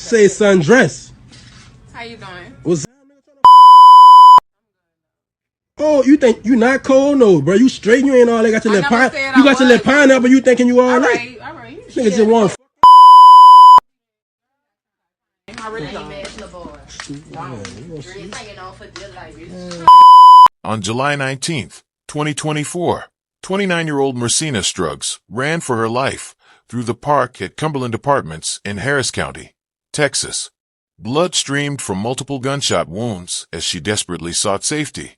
Say sundress. How you doing? What's Oh, you think you not cold? No, bro. You straight. You ain't all that. Got your I little never pine. said You I got your little was. pineapple. You thinking you all right? All right. You Nigga just shit. want. I really don't. On July 19th, 2024, 29-year-old Mercina Struggs ran for her life through the park at Cumberland Apartments in Harris County, Texas. Blood streamed from multiple gunshot wounds as she desperately sought safety,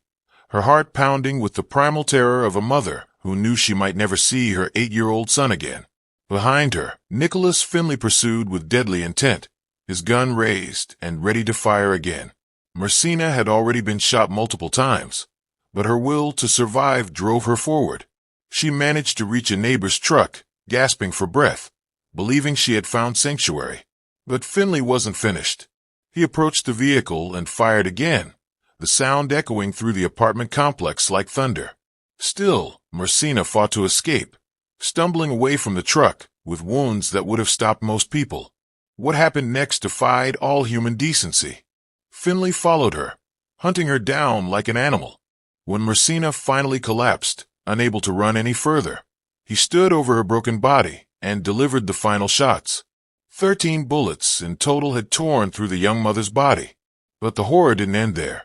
her heart pounding with the primal terror of a mother who knew she might never see her 8-year-old son again. Behind her, Nicholas Finley pursued with deadly intent, his gun raised and ready to fire again. Mercina had already been shot multiple times, but her will to survive drove her forward. She managed to reach a neighbor's truck, gasping for breath, believing she had found sanctuary. But Finley wasn't finished. He approached the vehicle and fired again, the sound echoing through the apartment complex like thunder. Still, Mercina fought to escape, stumbling away from the truck with wounds that would have stopped most people. What happened next defied all human decency. Finley followed her, hunting her down like an animal. When Mercina finally collapsed, unable to run any further, he stood over her broken body and delivered the final shots. 13 bullets in total had torn through the young mother's body. But the horror didn't end there.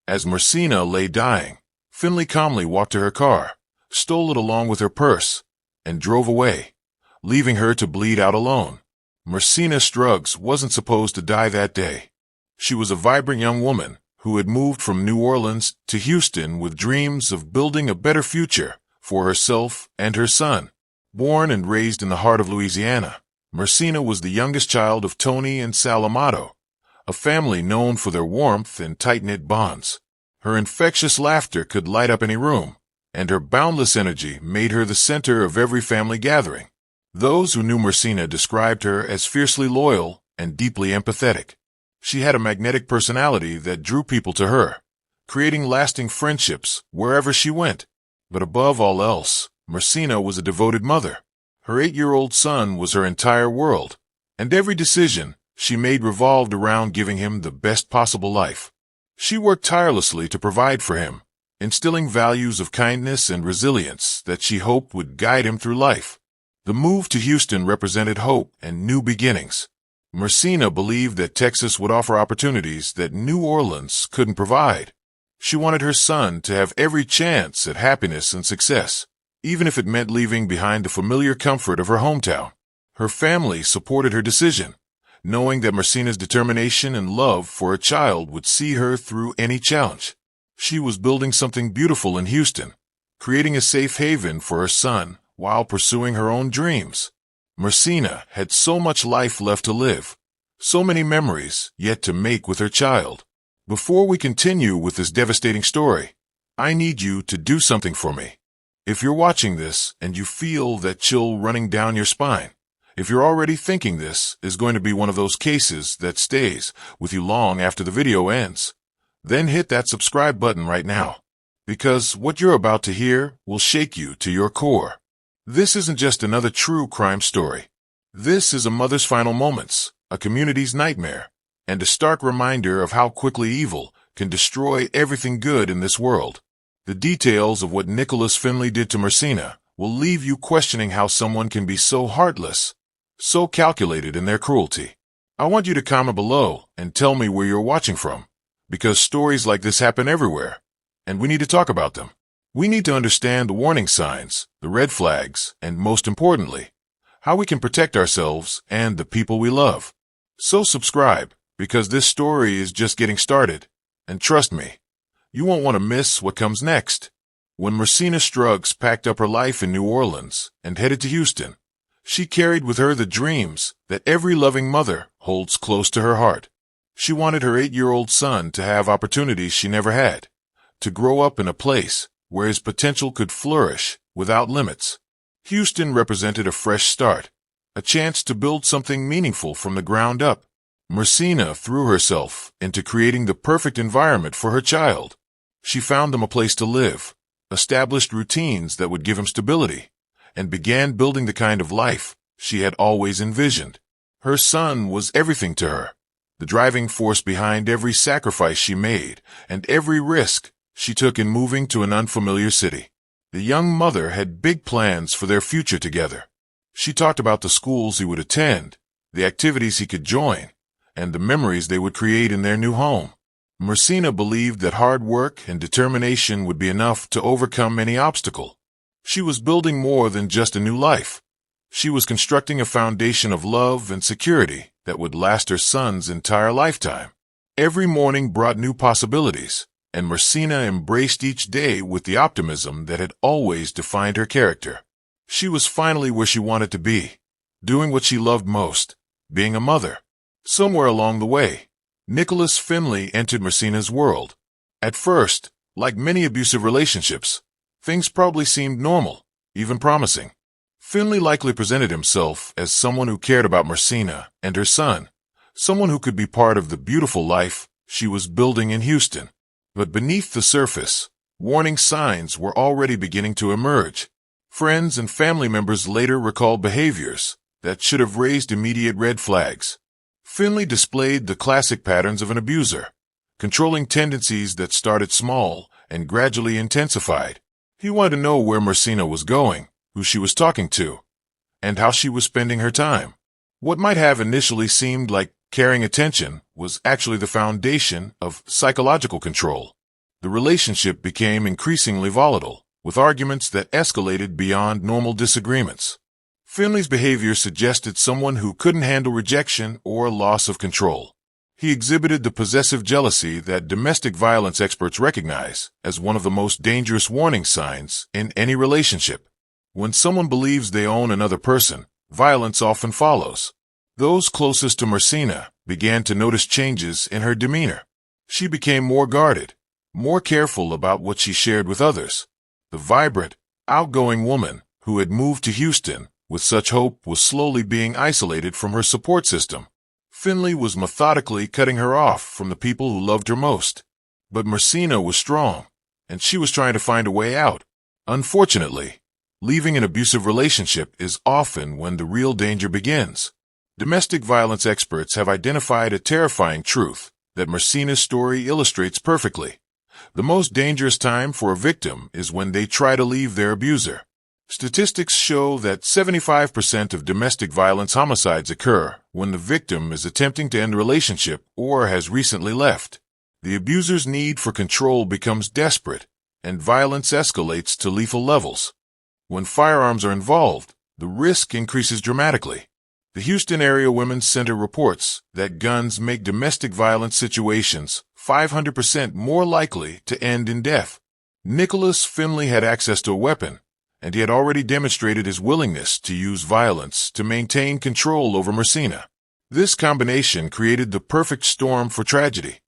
As Mercina lay dying, Finley calmly walked to her car, stole it along with her purse, and drove away, leaving her to bleed out alone. Mercina Struggs wasn't supposed to die that day. She was a vibrant young woman who had moved from New Orleans to Houston with dreams of building a better future for herself and her son. Born and raised in the heart of Louisiana, Mercina was the youngest child of Tony and Sal Amato, a family known for their warmth and tight-knit bonds. Her infectious laughter could light up any room, and her boundless energy made her the center of every family gathering. Those who knew Mercina described her as fiercely loyal and deeply empathetic. She had a magnetic personality that drew people to her, creating lasting friendships wherever she went. But above all else, Mercina was a devoted mother. Her 8-year-old son was her entire world, and every decision she made revolved around giving him the best possible life. She worked tirelessly to provide for him, instilling values of kindness and resilience that she hoped would guide him through life. The move to Houston represented hope and new beginnings. Mercina believed that Texas would offer opportunities that New Orleans couldn't provide. She wanted her son to have every chance at happiness and success, even if it meant leaving behind the familiar comfort of her hometown. Her family supported her decision, knowing that Mercina's determination and love for her child would see her through any challenge. She was building something beautiful in Houston, creating a safe haven for her son while pursuing her own dreams. Mercina had so much life left to live, so many memories yet to make with her child. Before we continue with this devastating story, I need you to do something for me. If you're watching this and you feel that chill running down your spine, if you're already thinking this is going to be one of those cases that stays with you long after the video ends, then hit that subscribe button right now, because what you're about to hear will shake you to your core. This isn't just another true crime story. This is a mother's final moments, a community's nightmare, and a stark reminder of how quickly evil can destroy everything good in this world. The details of what Nicholas Finley did to Mercina will leave you questioning how someone can be so heartless, so calculated in their cruelty. I want you to comment below and tell me where you're watching from, because stories like this happen everywhere, and we need to talk about them. We need to understand the warning signs, the red flags, and most importantly, how we can protect ourselves and the people we love. So subscribe, because this story is just getting started, and trust me, you won't want to miss what comes next. When Mercina Struggs packed up her life in New Orleans and headed to Houston, she carried with her the dreams that every loving mother holds close to her heart. She wanted her 8-year-old son to have opportunities she never had, to grow up in a place where his potential could flourish without limits. Houston represented a fresh start, a chance to build something meaningful from the ground up. Mercina threw herself into creating the perfect environment for her child. She found him a place to live, established routines that would give him stability, and began building the kind of life she had always envisioned. Her son was everything to her, the driving force behind every sacrifice she made and every risk she took in moving to an unfamiliar city. The young mother had big plans for their future together. She talked about the schools he would attend, the activities he could join, and the memories they would create in their new home. Mercina believed that hard work and determination would be enough to overcome any obstacle. She was building more than just a new life. She was constructing a foundation of love and security that would last her son's entire lifetime. Every morning brought new possibilities, and Mercina embraced each day with the optimism that had always defined her character. She was finally where she wanted to be, doing what she loved most, being a mother. Somewhere along the way, Nicholas Finley entered Mercina's world. At first, like many abusive relationships, things probably seemed normal, even promising. Finley likely presented himself as someone who cared about Mercina and her son, someone who could be part of the beautiful life she was building in Houston. But beneath the surface, warning signs were already beginning to emerge. Friends and family members later recalled behaviors that should have raised immediate red flags. Finley displayed the classic patterns of an abuser, controlling tendencies that started small and gradually intensified. He wanted to know where Mercina was going, who she was talking to, and how she was spending her time. What might have initially seemed like caring attention was actually the foundation of psychological control. The relationship became increasingly volatile, with arguments that escalated beyond normal disagreements. Finley's behavior suggested someone who couldn't handle rejection or loss of control. He exhibited the possessive jealousy that domestic violence experts recognize as one of the most dangerous warning signs in any relationship. When someone believes they own another person, violence often follows. Those closest to Mercina began to notice changes in her demeanor. She became more guarded, more careful about what she shared with others. The vibrant, outgoing woman who had moved to Houston with such hope was slowly being isolated from her support system. Finley was methodically cutting her off from the people who loved her most. But Mercina was strong, and she was trying to find a way out. Unfortunately, leaving an abusive relationship is often when the real danger begins. Domestic violence experts have identified a terrifying truth that Mercina's story illustrates perfectly. The most dangerous time for a victim is when they try to leave their abuser. Statistics show that 75% of domestic violence homicides occur when the victim is attempting to end a relationship or has recently left. The abuser's need for control becomes desperate, and violence escalates to lethal levels. When firearms are involved, the risk increases dramatically. The Houston Area Women's Center reports that guns make domestic violence situations 500% more likely to end in death. Nicholas Finley had access to a weapon, and he had already demonstrated his willingness to use violence to maintain control over Mercina. This combination created the perfect storm for tragedy.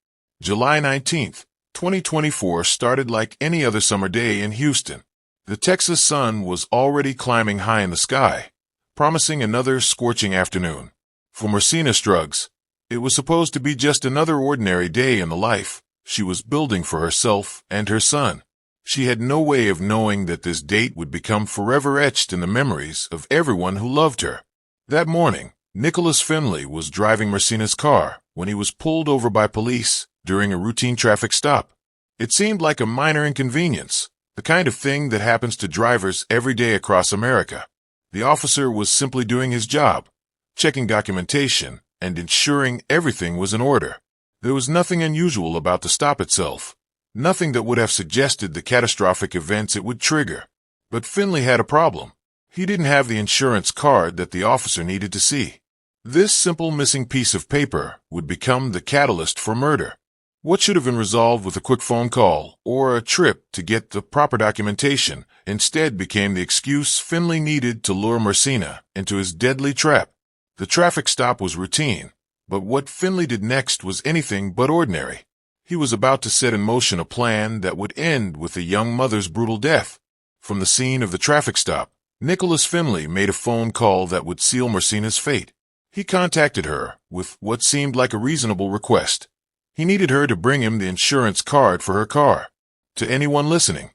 July 19, 2024 started like any other summer day in Houston. The Texas sun was already climbing high in the sky, promising another scorching afternoon. For Mercina Struggs, it was supposed to be just another ordinary day in the life she was building for herself and her son. She had no way of knowing that this date would become forever etched in the memories of everyone who loved her. That morning, Nicholas Finley was driving Mercina's car when he was pulled over by police during a routine traffic stop. It seemed like a minor inconvenience, the kind of thing that happens to drivers every day across America. The officer was simply doing his job, checking documentation and ensuring everything was in order. There was nothing unusual about the stop itself, nothing that would have suggested the catastrophic events it would trigger. But Finley had a problem. He didn't have the insurance card that the officer needed to see. This simple missing piece of paper would become the catalyst for murder. What should have been resolved with a quick phone call or a trip to get the proper documentation instead became the excuse Finley needed to lure Mercina into his deadly trap. The traffic stop was routine, but what Finley did next was anything but ordinary. He was about to set in motion a plan that would end with the young mother's brutal death. From the scene of the traffic stop, Nicholas Finley made a phone call that would seal Mercina's fate. He contacted her with what seemed like a reasonable request. He needed her to bring him the insurance card for her car. To anyone listening,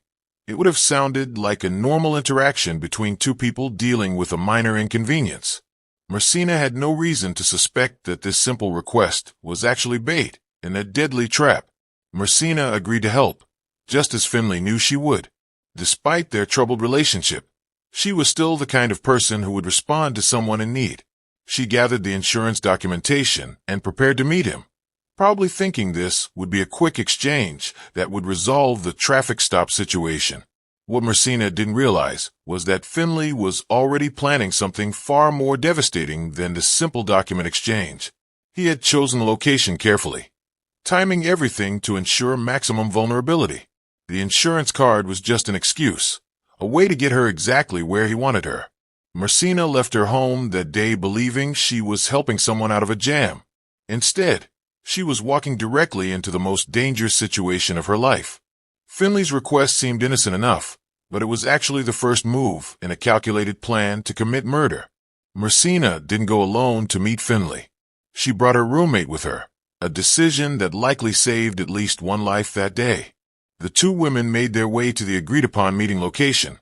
it would have sounded like a normal interaction between two people dealing with a minor inconvenience. Mercina had no reason to suspect that this simple request was actually bait and a deadly trap. Mercina agreed to help, just as Finley knew she would. Despite their troubled relationship, she was still the kind of person who would respond to someone in need. She gathered the insurance documentation and prepared to meet him, probably thinking this would be a quick exchange that would resolve the traffic stop situation. What Mercina didn't realize was that Finley was already planning something far more devastating than the simple document exchange. He had chosen the location carefully, timing everything to ensure maximum vulnerability. The insurance card was just an excuse, a way to get her exactly where he wanted her. Mercina left her home that day believing she was helping someone out of a jam. Instead, she was walking directly into the most dangerous situation of her life. Finley's request seemed innocent enough, but it was actually the first move in a calculated plan to commit murder. Mercina didn't go alone to meet Finley. She brought her roommate with her, a decision that likely saved at least one life that day. The two women made their way to the agreed-upon meeting location,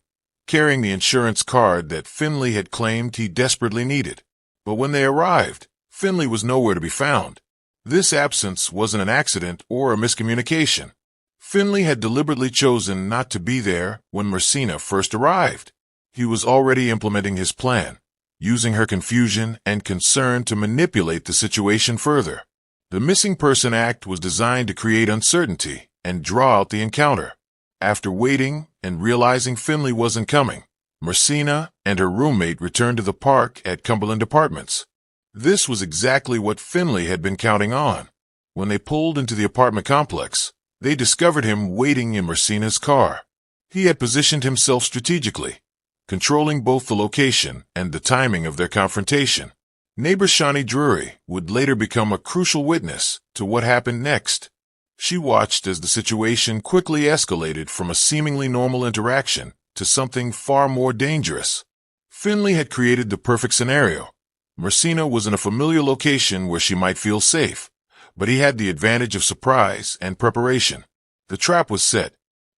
carrying the insurance card that Finley had claimed he desperately needed. But when they arrived, Finley was nowhere to be found. This absence wasn't an accident or a miscommunication. Finley had deliberately chosen not to be there when Mercina first arrived. He was already implementing his plan, using her confusion and concern to manipulate the situation further. The missing person act was designed to create uncertainty and draw out the encounter. After waiting and realizing Finley wasn't coming, Mercina and her roommate returned to the park at Cumberland Apartments. This was exactly what Finley had been counting on. When they pulled into the apartment complex, they discovered him waiting in Mercina's car. He had positioned himself strategically, controlling both the location and the timing of their confrontation. Neighbor Shani Drury would later become a crucial witness to what happened next. She watched as the situation quickly escalated from a seemingly normal interaction to something far more dangerous. Finley had created the perfect scenario. Mercina was in a familiar location where she might feel safe, but he had the advantage of surprise and preparation. The trap was set.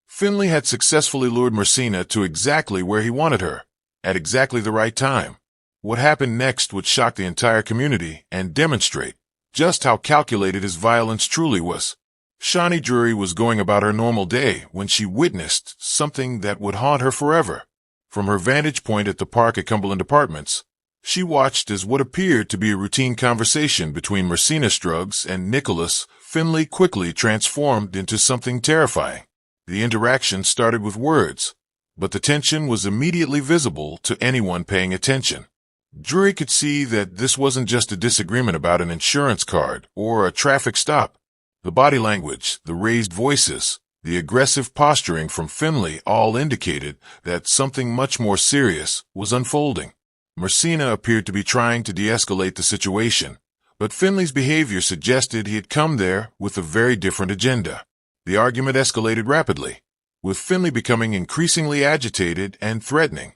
Finley had successfully lured Mercina to exactly where he wanted her, at exactly the right time. What happened next would shock the entire community and demonstrate just how calculated his violence truly was. Shani Drury was going about her normal day when she witnessed something that would haunt her forever. From her vantage point at the park at Cumberland Apartments, she watched as what appeared to be a routine conversation between Mercina Struggs and Nicholas Finley quickly transformed into something terrifying. The interaction started with words, but the tension was immediately visible to anyone paying attention. Drury could see that this wasn't just a disagreement about an insurance card or a traffic stop. The body language, the raised voices, the aggressive posturing from Finley all indicated that something much more serious was unfolding. Mercina appeared to be trying to de-escalate the situation, but Finley's behavior suggested he had come there with a very different agenda. The argument escalated rapidly, with Finley becoming increasingly agitated and threatening.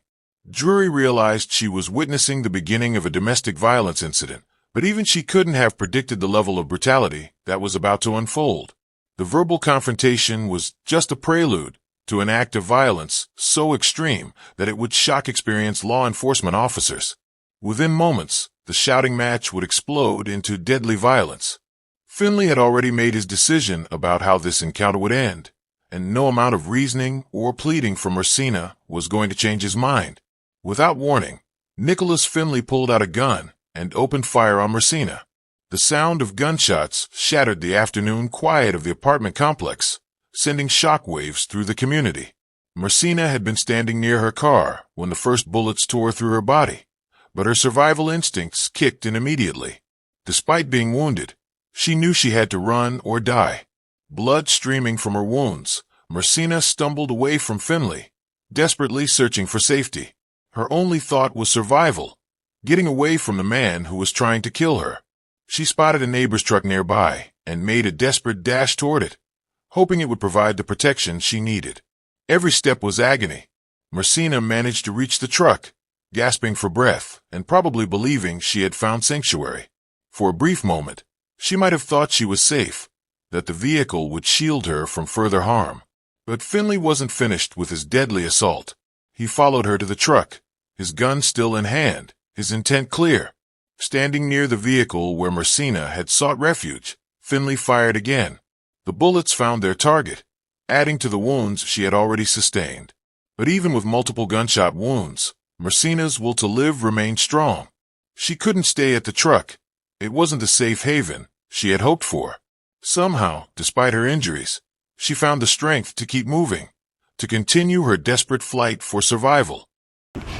Drury realized she was witnessing the beginning of a domestic violence incident, but even she couldn't have predicted the level of brutality that was about to unfold. The verbal confrontation was just a prelude to an act of violence so extreme that it would shock experienced law enforcement officers. Within moments, the shouting match would explode into deadly violence. Finley had already made his decision about how this encounter would end, and no amount of reasoning or pleading from Mercina was going to change his mind. Without warning, Nicholas Finley pulled out a gun and opened fire on Mercina. The sound of gunshots shattered the afternoon quiet of the apartment complex, sending shockwaves through the community. Mercina had been standing near her car when the first bullets tore through her body, but her survival instincts kicked in immediately. Despite being wounded, she knew she had to run or die. Blood streaming from her wounds, Mercina stumbled away from Finley, desperately searching for safety. Her only thought was survival, getting away from the man who was trying to kill her. She spotted a neighbor's truck nearby and made a desperate dash toward it, hoping it would provide the protection she needed. Every step was agony. Mercina managed to reach the truck, gasping for breath and probably believing she had found sanctuary. For a brief moment, she might have thought she was safe, that the vehicle would shield her from further harm. But Finley wasn't finished with his deadly assault. He followed her to the truck, his gun still in hand, his intent clear. Standing near the vehicle where Mercina had sought refuge, Finley fired again. The bullets found their target, adding to the wounds she had already sustained. But even with multiple gunshot wounds, Mercina's will to live remained strong. She couldn't stay at the truck. It wasn't the safe haven she had hoped for. Somehow, despite her injuries, she found the strength to keep moving, to continue her desperate flight for survival.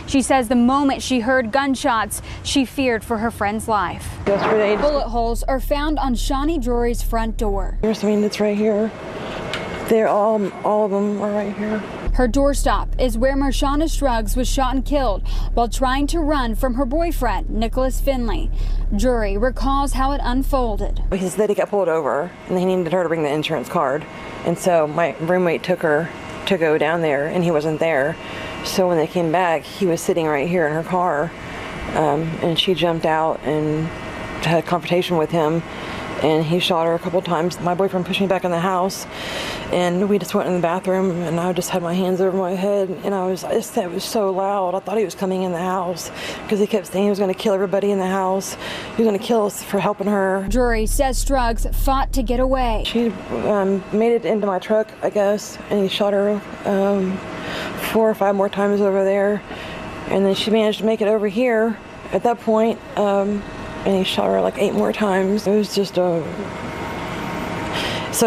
She says the moment she heard gunshots, she feared for her friend's life. Bullet holes are found on Shawnee Drury's front door. Here's it's right here. They're all of them are right here. Her doorstop is where Mercina Struggs was shot and killed while trying to run from her boyfriend, Nicholas Finley. Drury recalls how it unfolded. He said that he got pulled over and he needed her to bring the insurance card. And so my roommate took her to go down there and he wasn't there. So when they came back, he was sitting right here in her car. And she jumped out and had a confrontation with him. And he shot her a couple times. My boyfriend pushed me back in the house, and we just went in the bathroom, and I just had my hands over my head, and it was so loud. I thought he was coming in the house because he kept saying he was going to kill everybody in the house. He was going to kill us for helping her. Drury says Struggs fought to get away. She made it into my truck, I guess, and he shot her 4 or 5 more times over there, and then she managed to make it over here at that point. And he shot her like 8 more times. It was just so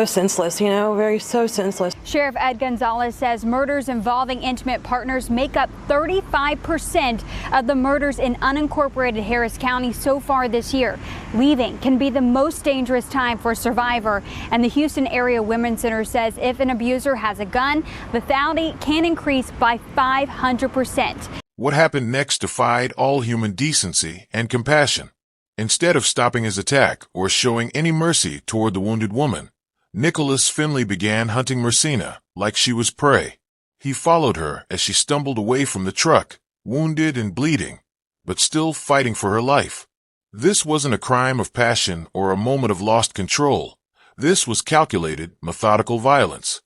senseless, so senseless. Sheriff Ed Gonzalez says murders involving intimate partners make up 35% of the murders in unincorporated Harris County so far this year. Leaving can be the most dangerous time for a survivor, and the Houston Area Women's Center says if an abuser has a gun, lethality can increase by 500%. What happened next defied all human decency and compassion. Instead of stopping his attack or showing any mercy toward the wounded woman, Nicholas Finley began hunting Mercina like she was prey. He followed her as she stumbled away from the truck, wounded and bleeding, but still fighting for her life. This wasn't a crime of passion or a moment of lost control. This was calculated, methodical violence.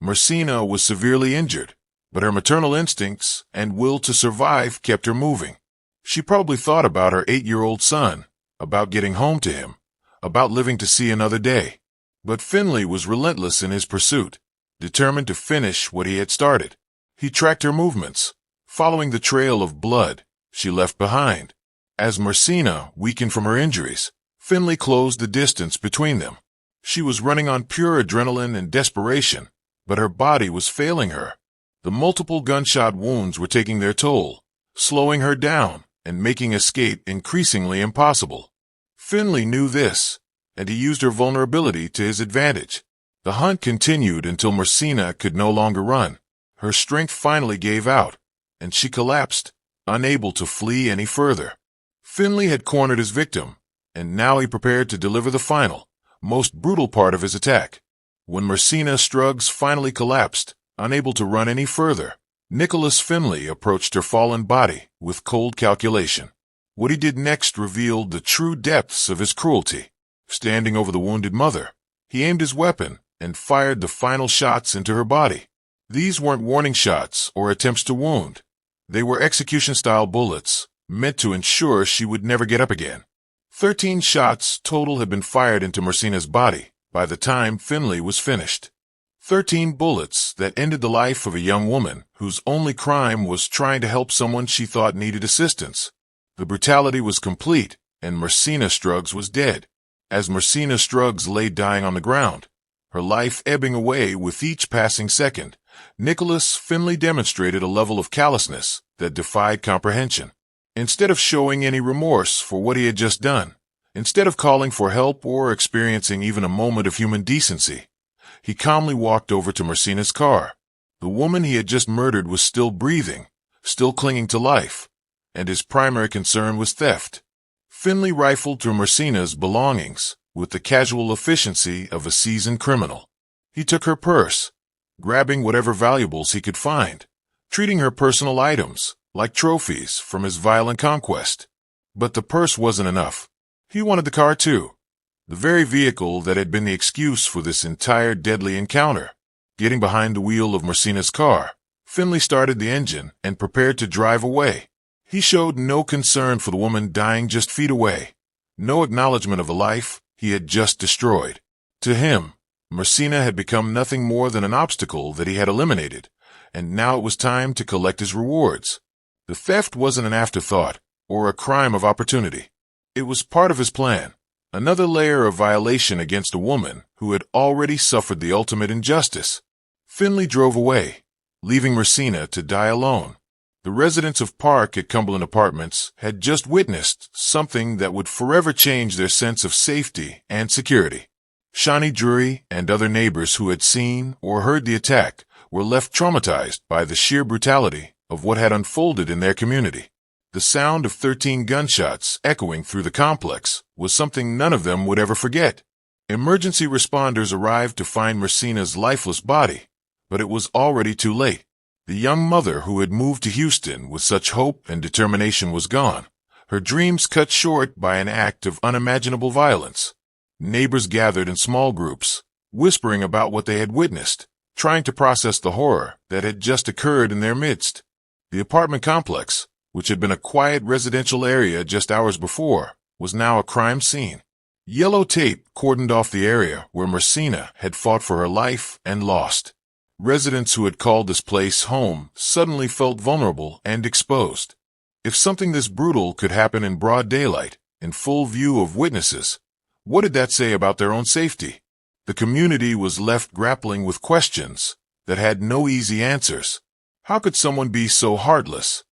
Mercina was severely injured, but her maternal instincts and will to survive kept her moving. She probably thought about her 8-year-old son, about getting home to him, about living to see another day. But Finley was relentless in his pursuit, determined to finish what he had started. He tracked her movements, following the trail of blood she left behind. As Mercina weakened from her injuries, Finley closed the distance between them. She was running on pure adrenaline and desperation, but her body was failing her. The multiple gunshot wounds were taking their toll, slowing her down and making escape increasingly impossible. Finley knew this, and he used her vulnerability to his advantage. The hunt continued until Mercina could no longer run. Her strength finally gave out, and she collapsed, unable to flee any further. Finley had cornered his victim, and now he prepared to deliver the final, most brutal part of his attack. When Mercina Struggs finally collapsed, unable to run any further, Nicholas Finley approached her fallen body with cold calculation. What he did next revealed the true depths of his cruelty. Standing over the wounded mother, he aimed his weapon and fired the final shots into her body. These weren't warning shots or attempts to wound. They were execution-style bullets, meant to ensure she would never get up again. 13 shots total had been fired into Mercina's body by the time Finley was finished. 13 bullets that ended the life of a young woman whose only crime was trying to help someone she thought needed assistance. The brutality was complete, and Mercina Struggs was dead. As Mercina Struggs lay dying on the ground, her life ebbing away with each passing second, Nicholas Finley demonstrated a level of callousness that defied comprehension. Instead of showing any remorse for what he had just done, instead of calling for help or experiencing even a moment of human decency, he calmly walked over to Mercina's car. The woman he had just murdered was still breathing, still clinging to life, and his primary concern was theft. Finley rifled through Mercina's belongings with the casual efficiency of a seasoned criminal. He took her purse, grabbing whatever valuables he could find, treating her personal items like trophies from his violent conquest. But the purse wasn't enough. He wanted the car too, the very vehicle that had been the excuse for this entire deadly encounter. Getting behind the wheel of Mercina's car, Finley started the engine and prepared to drive away. He showed no concern for the woman dying just feet away, no acknowledgement of the life he had just destroyed. To him, Mercina had become nothing more than an obstacle that he had eliminated, and now it was time to collect his rewards. The theft wasn't an afterthought or a crime of opportunity. It was part of his plan, another layer of violation against a woman who had already suffered the ultimate injustice. Finley drove away, leaving Mercina to die alone. The residents of Park at Cumberland Apartments had just witnessed something that would forever change their sense of safety and security. Shani Drury and other neighbors who had seen or heard the attack were left traumatized by the sheer brutality of what had unfolded in their community. The sound of 13 gunshots echoing through the complex was something none of them would ever forget. Emergency responders arrived to find Mercina's lifeless body, but it was already too late. The young mother who had moved to Houston with such hope and determination was gone, her dreams cut short by an act of unimaginable violence. Neighbors gathered in small groups, whispering about what they had witnessed, trying to process the horror that had just occurred in their midst. The apartment complex, which had been a quiet residential area just hours before, was now a crime scene. Yellow tape cordoned off the area where Mercina had fought for her life and lost. Residents who had called this place home suddenly felt vulnerable and exposed. If something this brutal could happen in broad daylight, in full view of witnesses, what did that say about their own safety? The community was left grappling with questions that had no easy answers. How could someone be so heartless?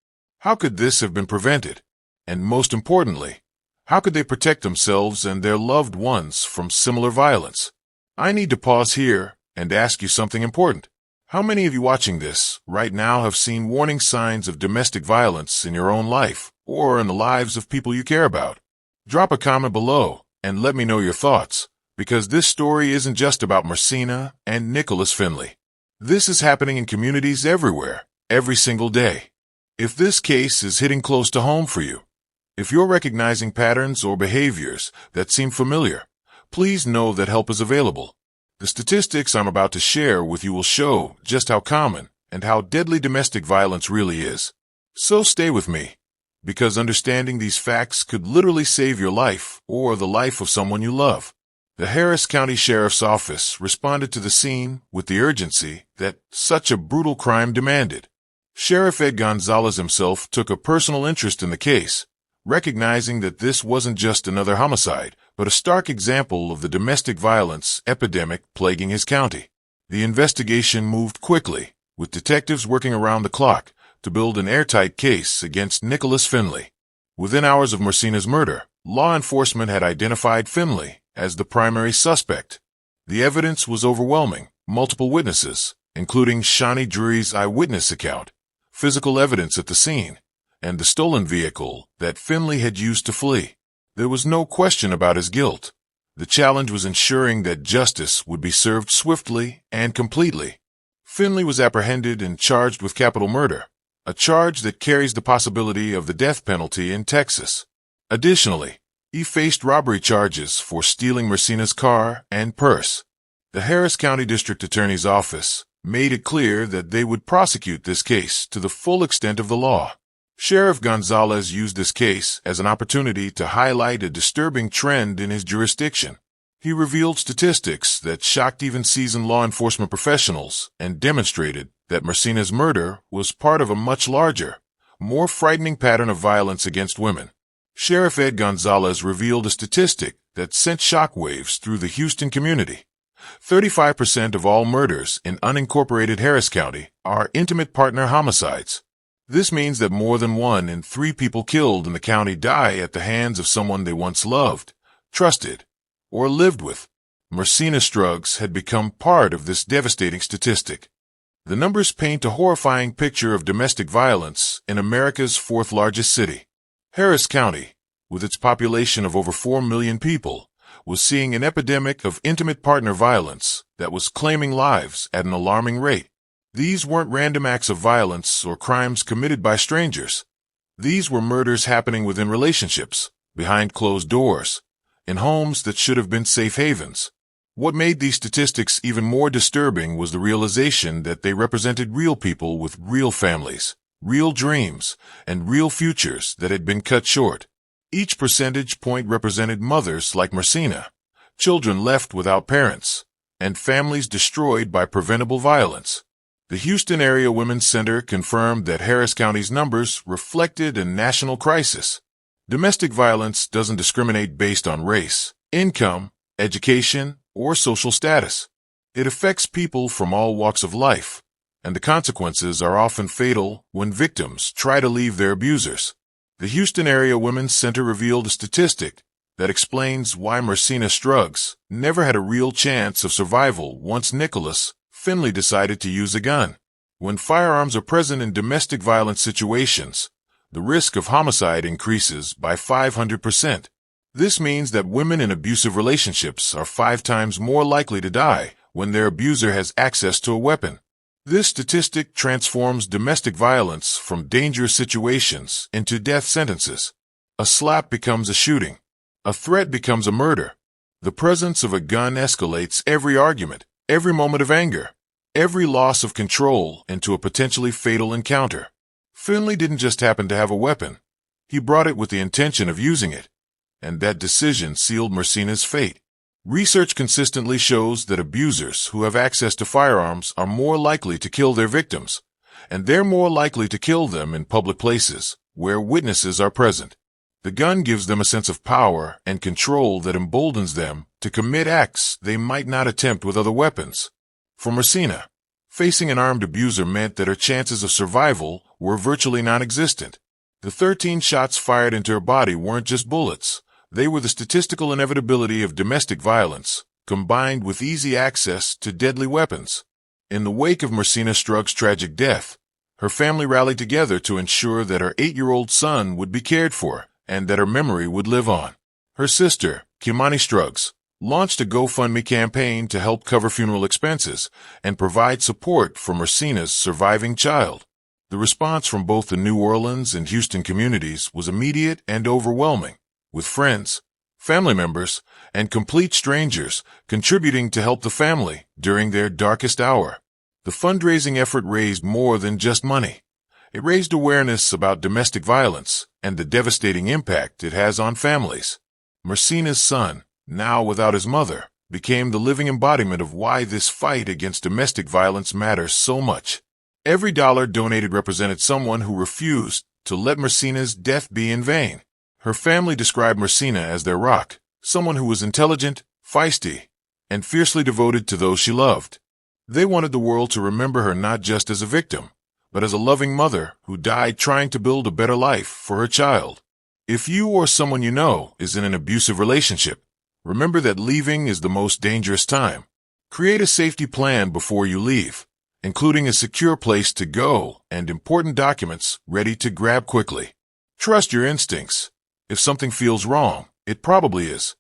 How could this have been prevented? And most importantly, how could they protect themselves and their loved ones from similar violence? I need to pause here and ask you something important. How many of you watching this right now have seen warning signs of domestic violence in your own life or in the lives of people you care about? Drop a comment below and let me know your thoughts, because this story isn't just about Mercina and Nicholas Finley. This is happening in communities everywhere, every single day. If this case is hitting close to home for you, if you're recognizing patterns or behaviors that seem familiar, please know that help is available. The statistics I'm about to share with you will show just how common and how deadly domestic violence really is. So stay with me, because understanding these facts could literally save your life or the life of someone you love. The Harris County Sheriff's Office responded to the scene with the urgency that such a brutal crime demanded. Sheriff Ed Gonzalez himself took a personal interest in the case, recognizing that this wasn't just another homicide, but a stark example of the domestic violence epidemic plaguing his county. The investigation moved quickly, with detectives working around the clock to build an airtight case against Nicholas Finley. Within hours of Mercina's murder, law enforcement had identified Finley as the primary suspect. The evidence was overwhelming: multiple witnesses, including Shani Drury's eyewitness account, physical evidence at the scene, and the stolen vehicle that Finley had used to flee. There was no question about his guilt. The challenge was ensuring that justice would be served swiftly and completely. Finley was apprehended and charged with capital murder, a charge that carries the possibility of the death penalty in Texas. Additionally, he faced robbery charges for stealing Mercina's car and purse. The Harris County District Attorney's Office made it clear that they would prosecute this case to the full extent of the law. Sheriff Gonzalez used this case as an opportunity to highlight a disturbing trend in his jurisdiction. He revealed statistics that shocked even seasoned law enforcement professionals and demonstrated that Mercina's murder was part of a much larger, more frightening pattern of violence against women. Sheriff Ed Gonzalez revealed a statistic that sent shockwaves through the Houston community. 35% of all murders in unincorporated Harris County are intimate partner homicides. This means that more than 1 in 3 people killed in the county die at the hands of someone they once loved, trusted, or lived with. Mercina's drugs had become part of this devastating statistic. The numbers paint a horrifying picture of domestic violence in America's 4th largest city. Harris County, with its population of over 4 million people, was seeing an epidemic of intimate partner violence that was claiming lives at an alarming rate. These weren't random acts of violence or crimes committed by strangers. These were murders happening within relationships, behind closed doors, in homes that should have been safe havens. What made these statistics even more disturbing was the realization that they represented real people with real families, real dreams, and real futures that had been cut short. Each percentage point represented mothers like Mercina, children left without parents, and families destroyed by preventable violence. The Houston Area Women's Center confirmed that Harris County's numbers reflected a national crisis. Domestic violence doesn't discriminate based on race, income, education, or social status. It affects people from all walks of life, and the consequences are often fatal when victims try to leave their abusers. The Houston Area Women's Center revealed a statistic that explains why Mercina Struggs never had a real chance of survival once Nicholas Finley decided to use a gun. When firearms are present in domestic violence situations, the risk of homicide increases by 500%. This means that women in abusive relationships are 5 times more likely to die when their abuser has access to a weapon. This statistic transforms domestic violence from dangerous situations into death sentences. A slap becomes a shooting. A threat becomes a murder. The presence of a gun escalates every argument, every moment of anger, every loss of control into a potentially fatal encounter. Finley didn't just happen to have a weapon. He brought it with the intention of using it, and that decision sealed Mercina's fate. Research consistently shows that abusers who have access to firearms are more likely to kill their victims, and they're more likely to kill them in public places, where witnesses are present. The gun gives them a sense of power and control that emboldens them to commit acts they might not attempt with other weapons. For Mercina, facing an armed abuser meant that her chances of survival were virtually non-existent. The 13 shots fired into her body weren't just bullets. They were the statistical inevitability of domestic violence, combined with easy access to deadly weapons. In the wake of Mercina Struggs' tragic death, her family rallied together to ensure that her 8-year-old son would be cared for and that her memory would live on. Her sister, Kimani Struggs, launched a GoFundMe campaign to help cover funeral expenses and provide support for Mercina's surviving child. The response from both the New Orleans and Houston communities was immediate and overwhelming, with friends, family members, and complete strangers contributing to help the family during their darkest hour. The fundraising effort raised more than just money. It raised awareness about domestic violence and the devastating impact it has on families. Mercina's son, now without his mother, became the living embodiment of why this fight against domestic violence matters so much. Every dollar donated represented someone who refused to let Mercina's death be in vain. Her family described Mercina as their rock, someone who was intelligent, feisty, and fiercely devoted to those she loved. They wanted the world to remember her not just as a victim, but as a loving mother who died trying to build a better life for her child. If you or someone you know is in an abusive relationship, remember that leaving is the most dangerous time. Create a safety plan before you leave, including a secure place to go and important documents ready to grab quickly. Trust your instincts. If something feels wrong, it probably is.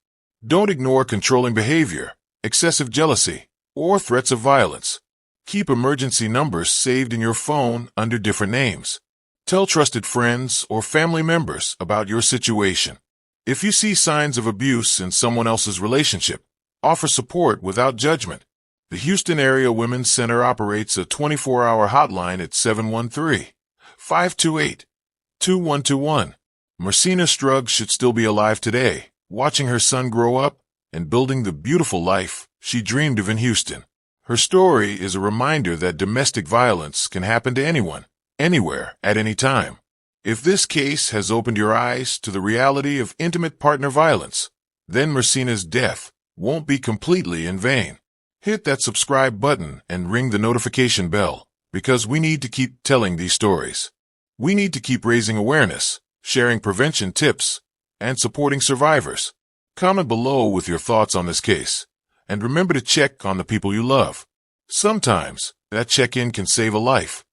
Don't ignore controlling behavior, excessive jealousy, or threats of violence. Keep emergency numbers saved in your phone under different names. Tell trusted friends or family members about your situation. If you see signs of abuse in someone else's relationship, offer support without judgment. The Houston Area Women's Center operates a 24-hour hotline at 713-528-2121. Mercina Struggs should still be alive today, watching her son grow up and building the beautiful life she dreamed of in Houston. Her story is a reminder that domestic violence can happen to anyone, anywhere, at any time. If this case has opened your eyes to the reality of intimate partner violence, then Mercina's death won't be completely in vain. Hit that subscribe button and ring the notification bell, because we need to keep telling these stories. We need to keep raising awareness, sharing prevention tips, and supporting survivors. Comment below with your thoughts on this case, and remember to check on the people you love. Sometimes, that check-in can save a life.